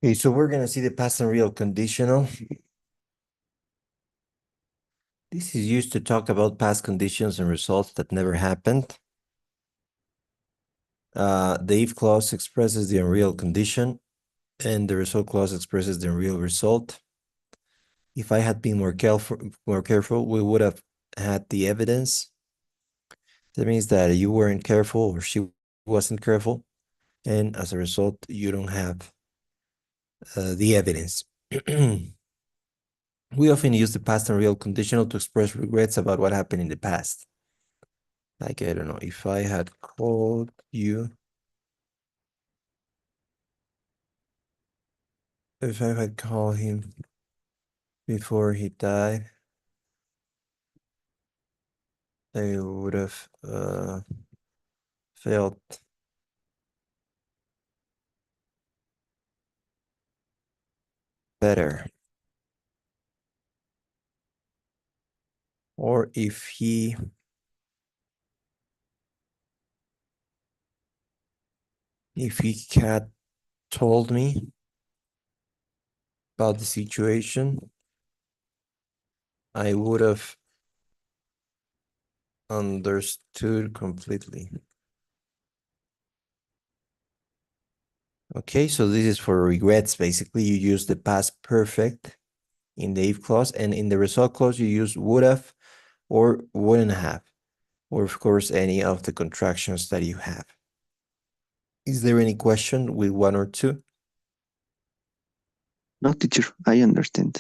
Okay, so we're gonna see the past and real conditional. This is used to talk about past conditions and results that never happened. The if clause expresses the unreal condition, and the result clause expresses the unreal result. If I had been more careful, we would have had the evidence. That means that you weren't careful or she wasn't careful, and as a result, you don't have the evidence. We often use the past and real conditional to express regrets about what happened in the past. Like, I don't know, if I had called you, if I had called him before he died, I would have felt better. Or if he had told me about the situation, I would have understood completely. Okay, so this is for regrets. Basically, you use the past perfect in the if clause, and in the result clause, you use would have or wouldn't have, or of course, any of the contractions that you have. Is there any question with one or two? No, teacher, I understand.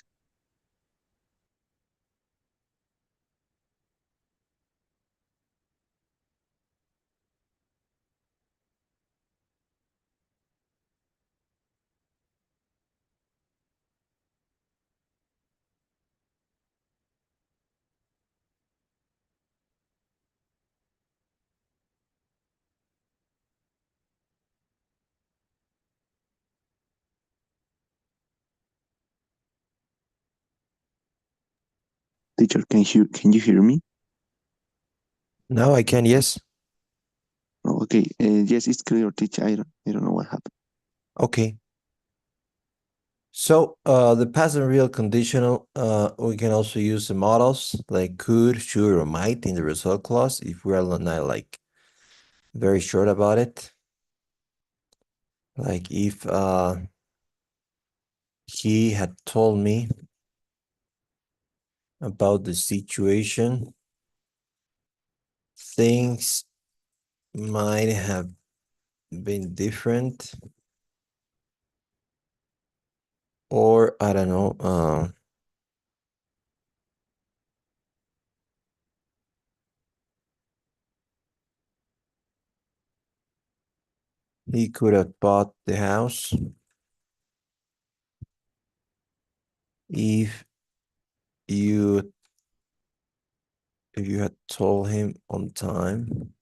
Teacher, can you hear me? Now I can, yes. Oh, okay. Yes, it's clear, teacher. I don't know what happened. Okay. So the past and real conditional, we can also use the models like could, should, or might in the result clause if we are not like very short about it. Like if he had told me about the situation, things might have been different, or I don't know, he could have bought the house if you had told him on time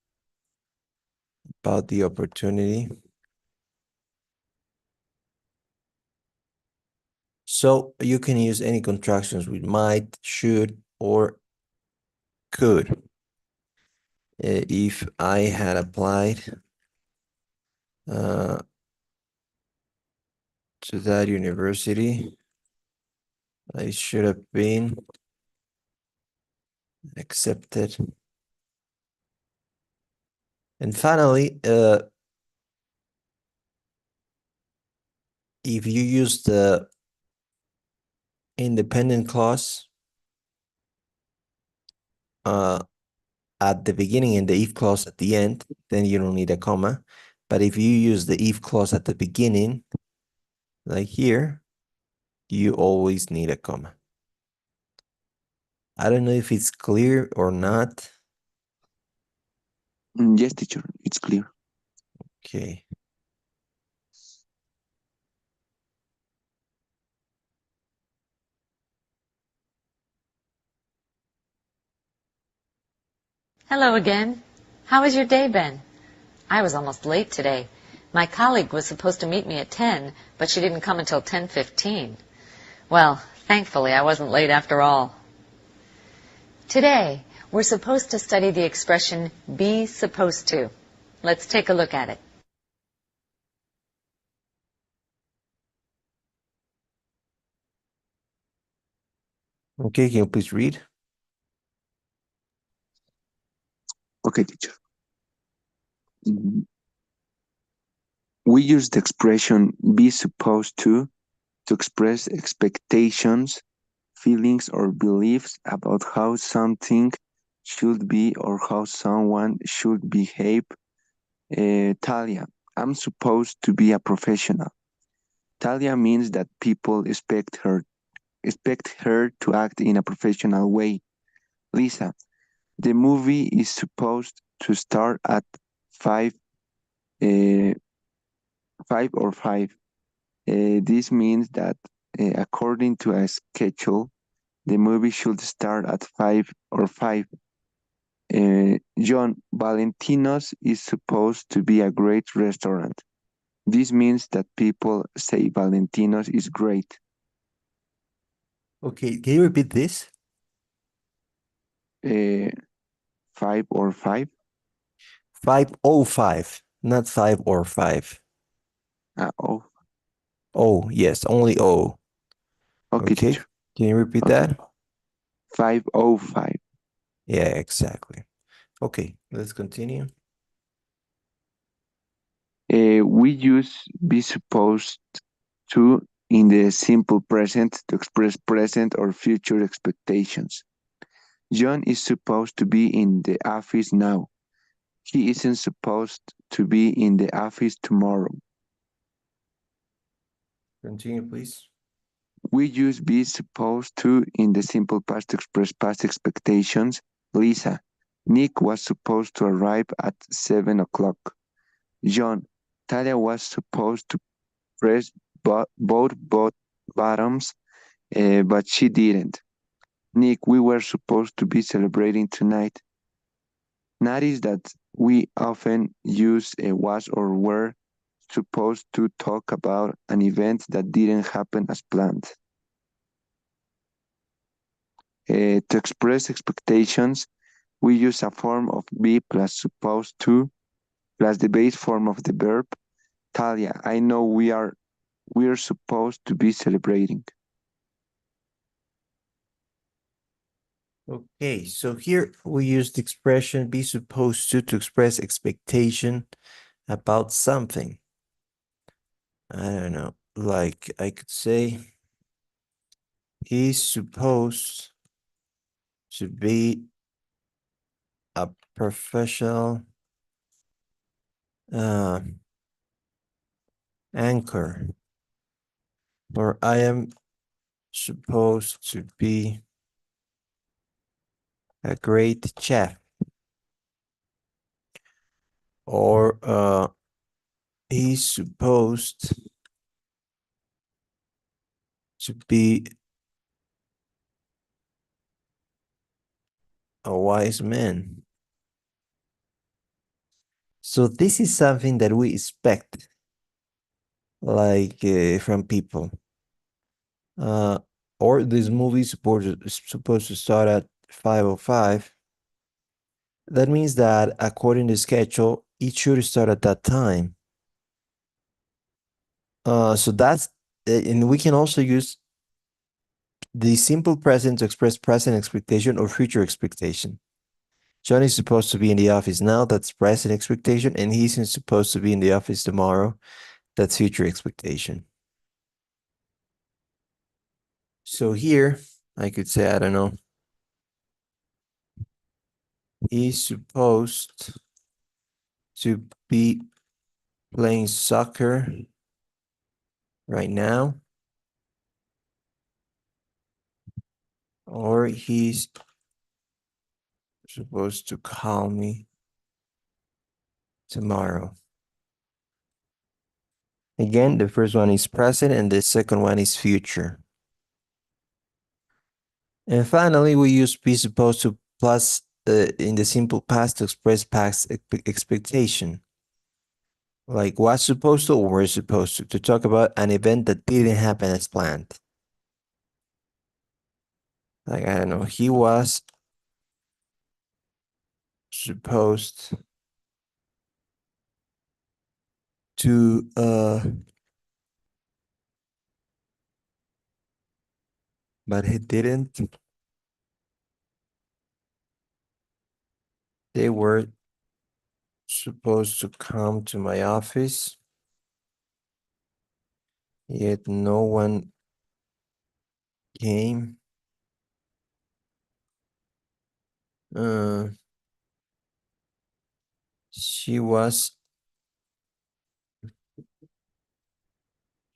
about the opportunity. So you can use any contractions with might, should, or could. If I had applied to that university, I should have been accepted. And finally, if you use the independent clause at the beginning and the if clause at the end, then you don't need a comma. But if you use the if clause at the beginning, like here, you always need a comma. I don't know if it's clear or not. Yes, teacher, it's clear. Okay. Hello again. How has your day been? I was almost late today. My colleague was supposed to meet me at 10, but she didn't come until 10:15. Well, thankfully I wasn't late after all. Today, we're supposed to study the expression be supposed to. Let's take a look at it. Okay, can you please read? Okay, teacher. Mhm. We use the expression be supposed to express expectations, feelings, or beliefs about how something should be or how someone should behave. Talia, I'm supposed to be a professional. Talia means that people expect her to act in a professional way. Lisa, the movie is supposed to start at 5, uh, 5 or 5. This means that according to a schedule, the movie should start at 5 or 5. John, Valentino's is supposed to be a great restaurant. This means that people say Valentino's is great. Okay, can you repeat this? 5 or 5. 505, not 5 or 5. Oh, Oh, yes, only O. okay, Okay, teacher. can you repeat Okay. that? 5:05. Yeah, exactly. Okay, let's continue. We use be supposed to in the simple present to express present or future expectations. John is supposed to be in the office now. He isn't supposed to be in the office tomorrow. Continue, please. We use be supposed to in the simple past to express past expectations. Lisa, Nick was supposed to arrive at 7 o'clock. John, Talia was supposed to press both buttons, but she didn't. Nick, we were supposed to be celebrating tonight. Notice that we often use a was or were supposed to talk about an event that didn't happen as planned. To express expectations, we use a form of be plus supposed to plus the base form of the verb. Talia, I know we're supposed to be celebrating. Okay, so here we use the expression be supposed to express expectation about something. I don't know, like I could say he's supposed to be a professional anchor, or I am supposed to be a great chef, or he's supposed to be a wise man. So this is something that we expect, like from people. Or this movie is supposed to start at 5:05. That means that according to schedule, it should start at that time. So that's, and we can also use the simple present to express present expectation or future expectation. John is supposed to be in the office now, that's present expectation, and he's supposed to be in the office tomorrow, that's future expectation. So here, I could say, I don't know, he's supposed to be playing soccer right now, or he's supposed to call me tomorrow. Again, the first one is present and the second one is future. And finally, we use be supposed to plus in the simple past to express past expectation. Like was supposed to or were supposed to talk about an event that didn't happen as planned. Like, I don't know, he was supposed to but he didn't They were supposed to come to my office, yet no one came. Uh, she was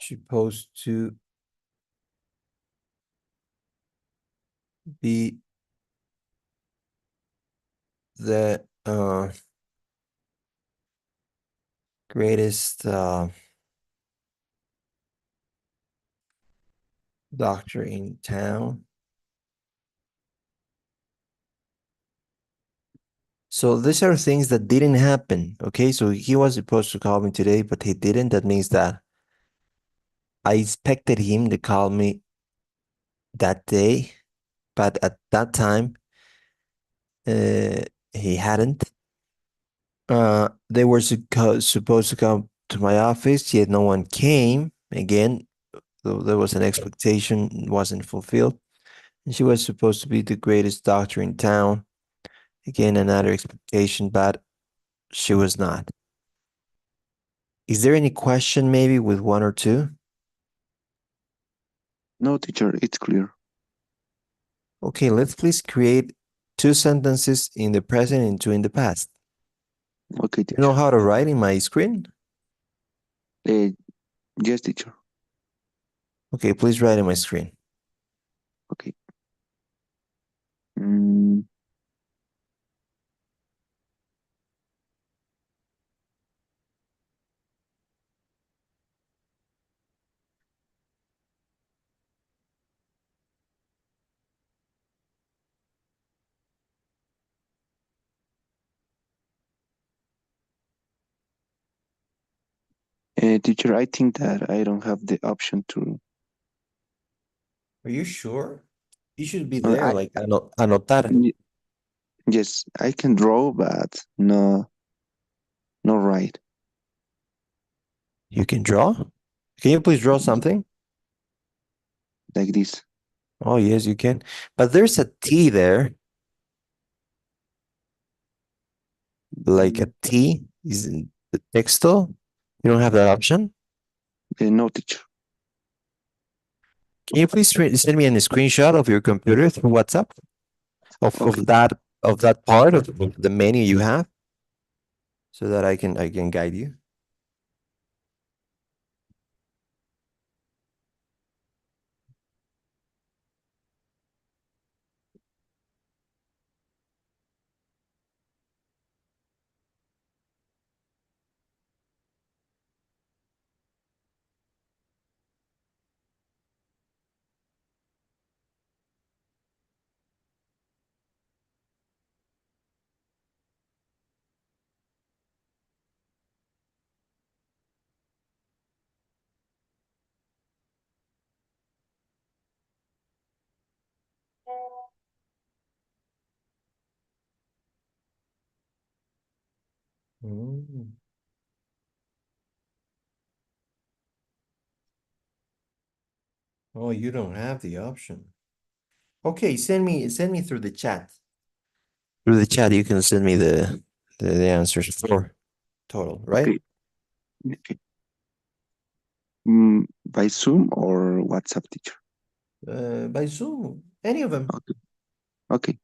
supposed to be the greatest doctor in town. So these are things that didn't happen. Okay, so he was supposed to call me today, but he didn't. That means that I expected him to call me that day, but at that time, he hadn't. They were supposed to come to my office, yet no one came. Again, there was an expectation wasn't fulfilled. And she was supposed to be the greatest doctor in town. Again, another expectation, but she was not. Is there any question maybe with one or two? No, teacher, it's clear. Okay, let's please create two sentences in the present and two in the past. Okay, You know teacher. how to write in my screen? Uh, yes, teacher. Okay, please write in my screen. Okay. Mm, teacher, I think that I don't have the option to. Are you sure? You should be Uh, there, I like anotar. y- yes, I can draw, but no write You can draw? Can you please draw something? like this. Oh, yes, you can. But there's a T there, like a T is in the texto. You don't have that option? No, teacher. Can you please send me a screenshot of your computer through WhatsApp of, Okay, of that of that part of the menu you have so that I can guide you? Mm. Oh, you don't have the option. Okay, send me through the chat. Through the chat, you can send me the answers for total, right? okay, okay. By Zoom or WhatsApp, teacher? By Zoom, any of them. Okay, okay.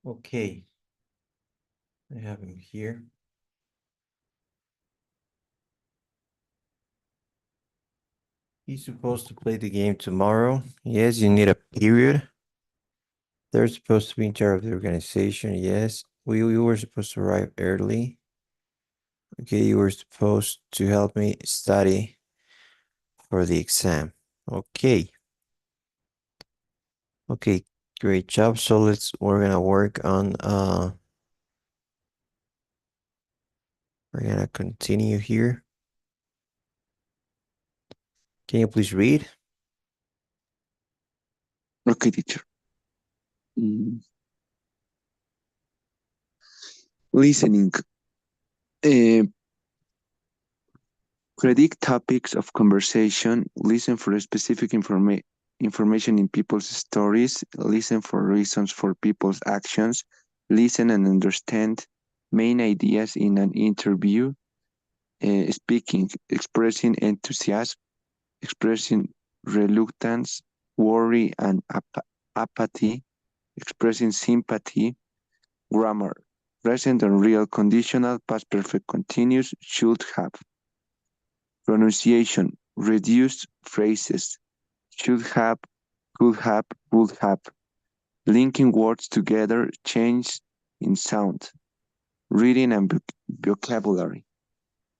Okay. I have him here. He's supposed to play the game tomorrow. Yes, you need a period. They're supposed to be in charge of the organization. Yes, we were supposed to arrive early. Okay, you were supposed to help me study for the exam. Okay. Okay, great job. So we're gonna work on we're gonna continue here. Can you please read? Okay, teacher. Listening. Predict topics of conversation. Listen for specific information in people's stories. Listen for reasons for people's actions. Listen and understand main ideas in an interview. Speaking, expressing enthusiasm, expressing reluctance, worry, and apathy, expressing sympathy. Grammar, present and real conditional, past perfect continuous, should have. Pronunciation, reduced phrases, should have, could have, would have. Linking words together, change in sound. Reading and vocabulary.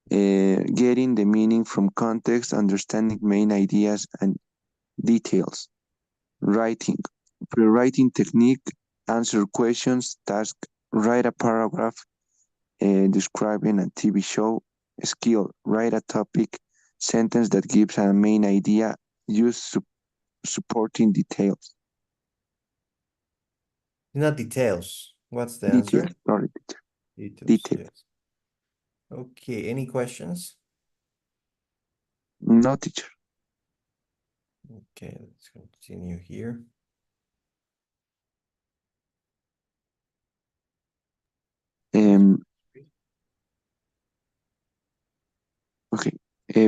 Getting the meaning from context, understanding main ideas and details. Writing. Pre-writing technique, answer questions, task, write a paragraph describing a TV show. Skill, write a topic, sentence that gives a main idea, use supporting details. Not details. What's the answer? Details, sorry, Details. details. Yes. Okay, any questions? No, teacher. Okay, let's continue here. Okay,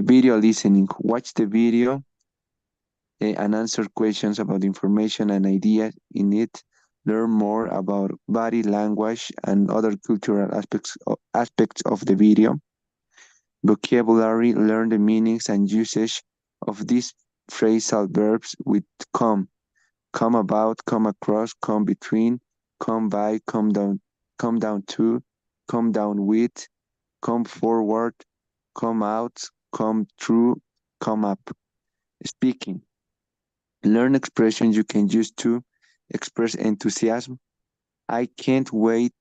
video listening. Watch the video and answer questions about information and ideas in it. Learn more about body language and other cultural aspects of the video. Vocabulary, learn the meanings and usage of these phrasal verbs with come about, come across, come between, come by, come down to, come down with, come forward, come out, come through, come up. Speaking. Learn expressions you can use to express enthusiasm. I can't wait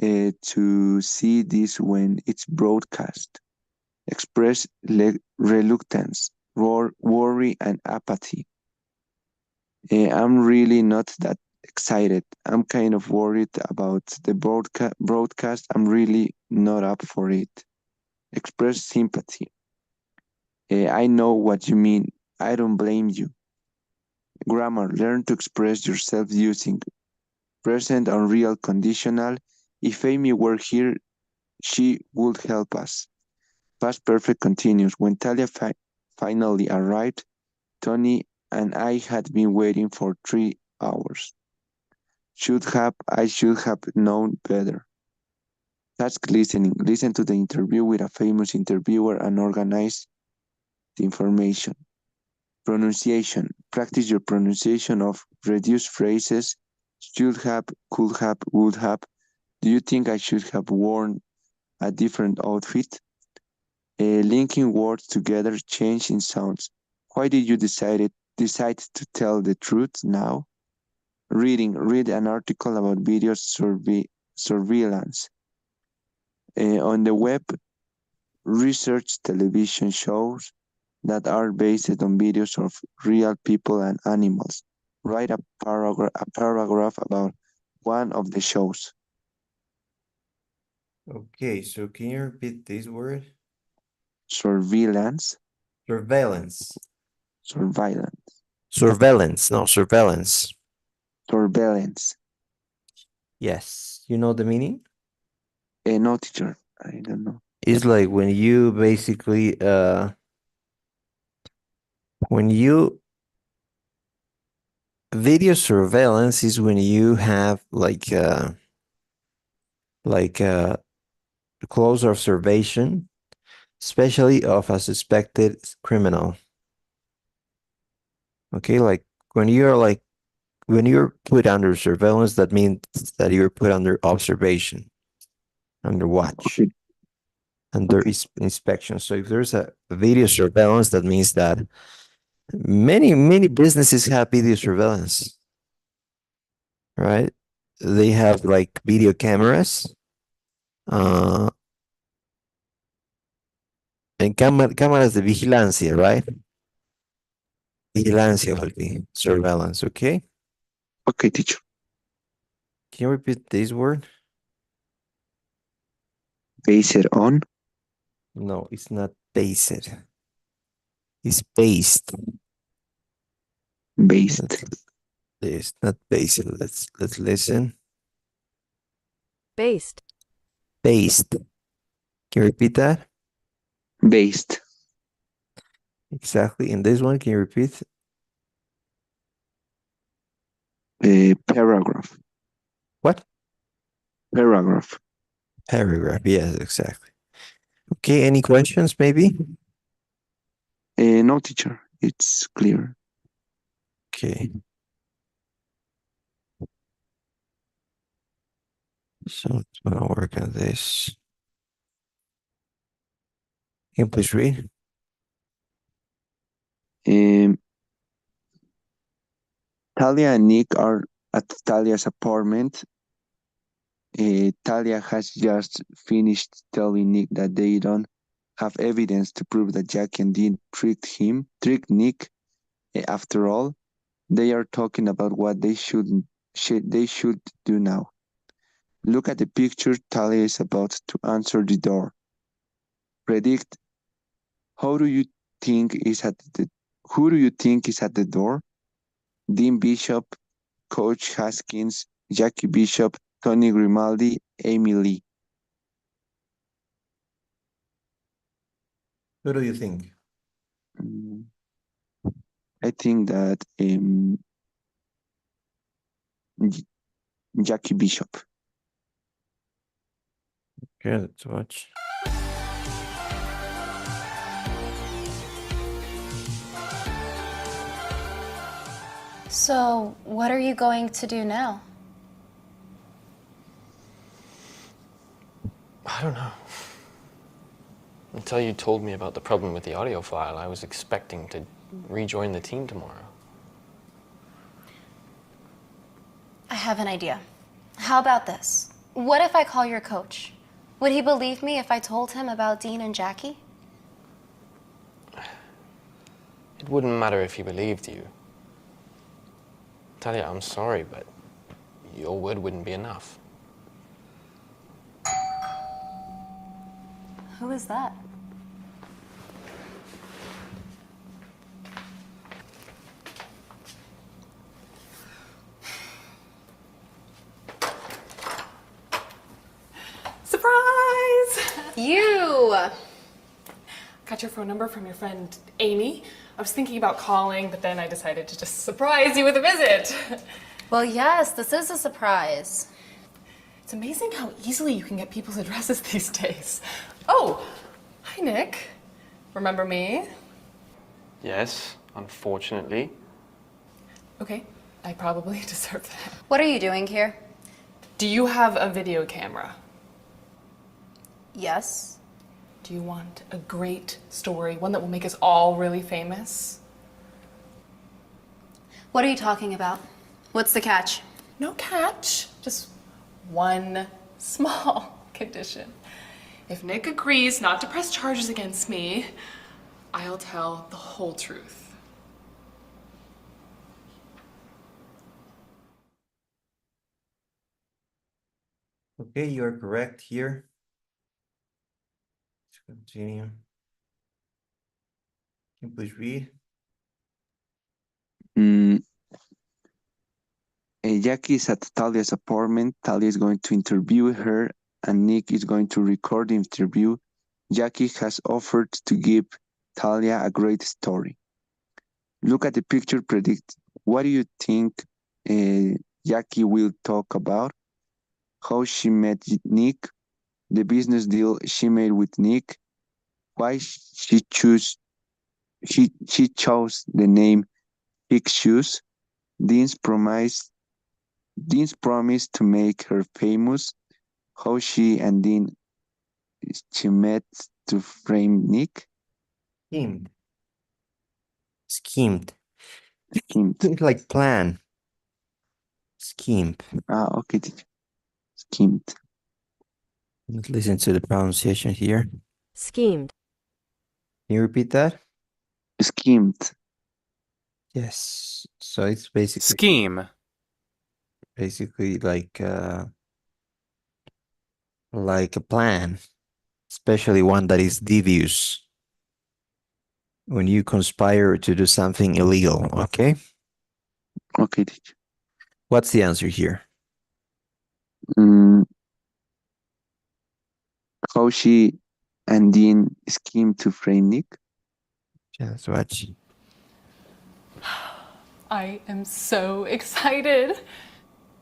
to see this when it's broadcast. Express reluctance, worry, and apathy. I'm really not that excited. I'm kind of worried about the broadcast. I'm really not up for it. Express sympathy. I know what you mean. I don't blame you. Grammar. Learn to express yourself using present and real conditional. If Amy were here, she would help us. Past perfect continuous. When Talia finally arrived, Tony and I had been waiting for 3 hours. I should have known better. Task listening. Listen to the interview with a famous interviewer and organize the information. Pronunciation. Practice your pronunciation of reduced phrases. Should have, could have, would have. Do you think I should have worn a different outfit? Linking words together, changing sounds. Why did you decide to tell the truth now? Reading. Read an article about video surveillance. On the web, research television shows that are based on videos of real people and animals. Write a paragraph about one of the shows. Okay, so can you repeat this word? Surveillance. Surveillance. Surveillance. Surveillance, no, surveillance. Surveillance. Yes, you know the meaning? No, teacher, I don't know. It's like when you basically when you Video surveillance is when you have like close observation, especially of a suspected criminal. Okay, like when you're put under surveillance, that means that you're put under observation, under watch, Okay. under Okay. inspection. So if there's a video surveillance, that means that many businesses have video surveillance, right? They have like video cameras, uh, and cámaras de vigilancia, right? Vigilancia will be surveillance, okay? Okay, teacher. Can you repeat this word? Based on. No, it's not based. It's based. Based. It's not based. Let's listen. Based. Based. Can you repeat that? Based. Exactly. In this one, can you repeat? Paragraph. What? Paragraph. Paragraph. Yes, exactly. Okay, any questions maybe? No, teacher. It's clear. Okay. So let's gonna work on this. Can you please read? Talia and Nick are at Talia's apartment. Talia has just finished telling Nick that they don't have evidence to prove that Jackie and Dean tricked Nick. After all, they are talking about what they should do now. Look at the picture. Talia is about to answer the door. Predict. Who do you think is at the door? Dean Bishop, Coach Haskins, Jackie Bishop, Tony Grimaldi, Amy Lee. What do you think? I think that Jackie Bishop. Okay, let's watch. So, what are you going to do now? I don't know. Until you told me about the problem with the audio file, I was expecting to rejoin the team tomorrow. I have an idea. How about this? What if I call your coach? Would he believe me if I told him about Dean and Jackie? It wouldn't matter if he believed you. Talia, I'm sorry, but your word wouldn't be enough. Who is that? Surprise! You! Got your phone number from your friend Amy. I was thinking about calling, but then I decided to just surprise you with a visit. Well, yes, this is a surprise. It's amazing how easily you can get people's addresses these days. Oh, hi Nick. Remember me? Yes, unfortunately. Okay, I probably deserve that. What are you doing here? Do you have a video camera? Yes. Do you want a great story, one that will make us all really famous? What are you talking about? What's the catch? No catch, just one small condition. If Nick agrees not to press charges against me, I'll tell the whole truth. Okay, you are correct here. Let's continue. Can you please read? Jackie is at Talia's apartment. Talia is going to interview her, and Nick is going to record the interview. Jackie has offered to give Talia a great story. Look at the picture. Predict. What do you think Jackie will talk about? How she met Nick, the business deal she made with Nick, why she chose the name Big Shoes, Dean's promise to make her famous, how she and Dean she met to frame Nick. Schemed. Schemed. Schemed. Like plan. Schemed. Okay, teacher. Schemed. Let's listen to the pronunciation here. Schemed. Can you repeat that? Schemed. Yes. So it's basically Scheme. like a plan, especially one that is devious. When you conspire to do something illegal, okay? Okay, teacher. What's the answer here? How she and Dean schemed to frame Nick. Just watch. I am so excited.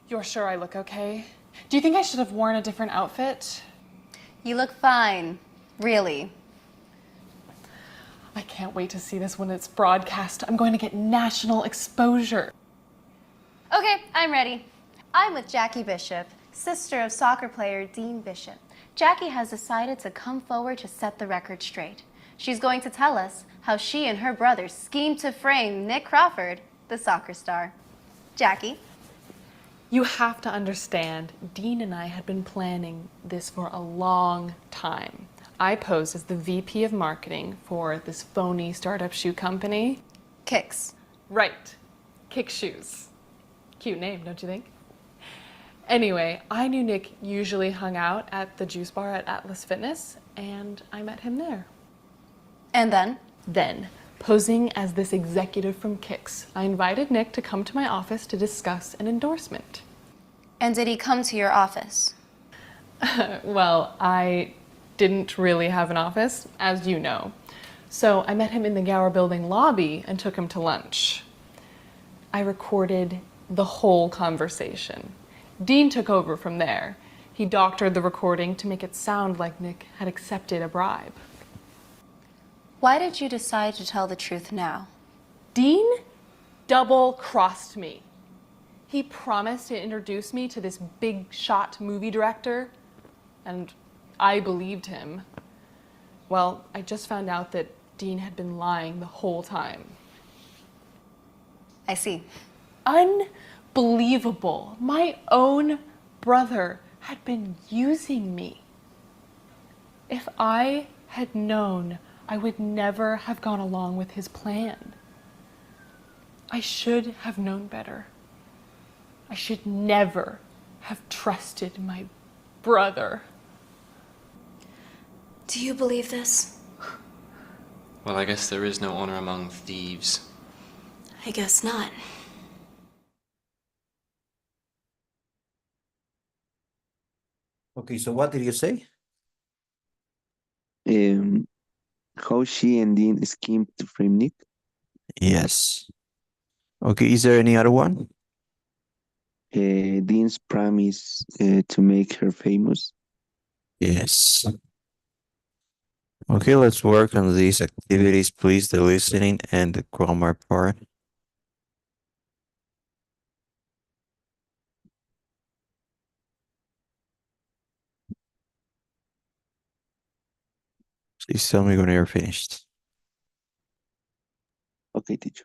You're sure I look okay? Do you think I should have worn a different outfit? You look fine, really. I can't wait to see this when it's broadcast. I'm going to get national exposure. Okay, I'm ready. I'm with Jackie Bishop, sister of soccer player Dean Bishop. Jackie has decided to come forward to set the record straight. She's going to tell us how she and her brother schemed to frame Nick Crawford, the soccer star. Jackie? You have to understand, Dean and I had been planning this for a long time. I posed as the VP of marketing for this phony startup shoe company. Kicks. Right. Kick Shoes. Cute name, don't you think? Anyway, I knew Nick usually hung out at the juice bar at Atlas Fitness, and I met him there. And then? Then, posing as this executive from Kicks, I invited Nick to come to my office to discuss an endorsement. And did he come to your office? Well, I didn't really have an office, as you know. So I met him in the Gower Building lobby and took him to lunch. I recorded the whole conversation. Dean took over from there. He doctored the recording to make it sound like Nick had accepted a bribe. Why did you decide to tell the truth now? Dean double-crossed me. He promised to introduce me to this big shot movie director, and I believed him. Well, I just found out that Dean had been lying the whole time. I see. Unbelievable. My own brother had been using me. If I had known, I would never have gone along with his plan. I should have known better. I should never have trusted my brother. Do you believe this? Well, I guess there is no honor among thieves. I guess not. Okay, so what did you say? How she and Dean schemed to frame Nick. Yes. Okay, is there any other one? Dean's promise to make her famous. Yes. Okay, let's work on these activities, please, the listening and the grammar part. Please tell me when you're finished. Okay, teacher.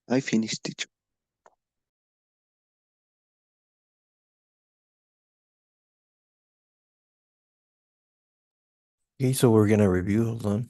I finished, teacher. Okay, so we're gonna review. Hold on.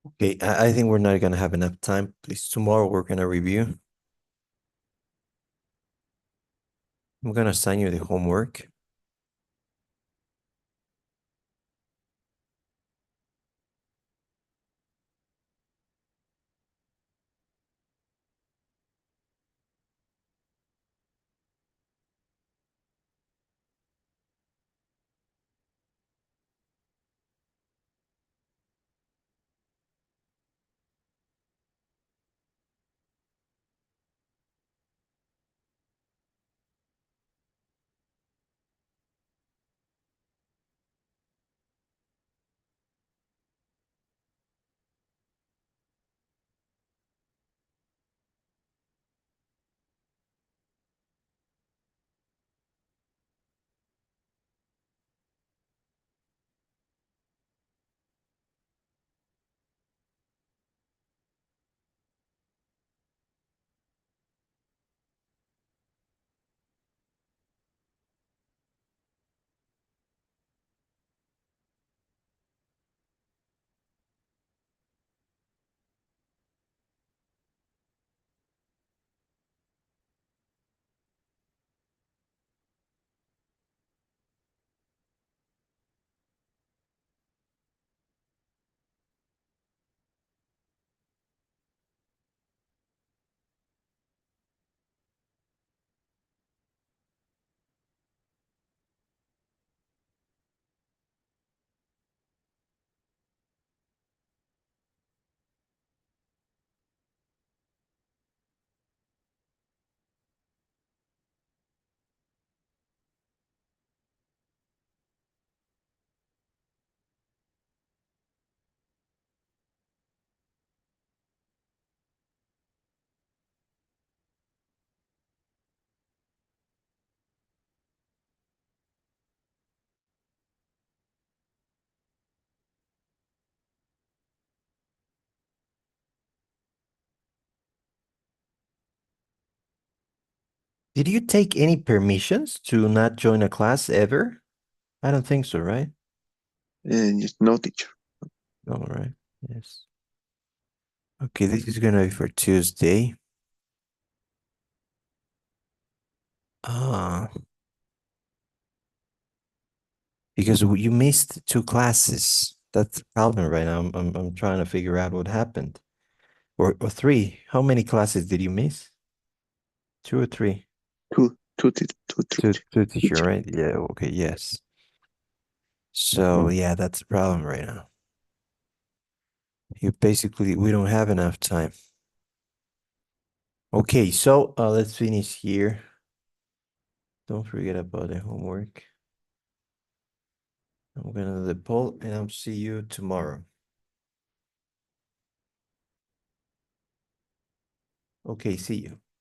Okay, I think we're not gonna have enough time. Please, tomorrow we're gonna review. I'm gonna assign you the homework. Did you take any permissions to not join a class ever? I don't think so, right? Just no, teacher. All right. Yes. Okay, this is gonna be for Tuesday. Uh, because you missed 2 classes. That's the problem right now. I'm trying to figure out what happened. Or 3. How many classes did you miss? 2 or 3? Two, Two, teacher. two teacher, right? Yeah, okay, yes. So yeah, that's the problem right now. We don't have enough time. Okay, so let's finish here. Don't forget about the homework. I'm gonna do the poll and I'll see you tomorrow. Okay, see you.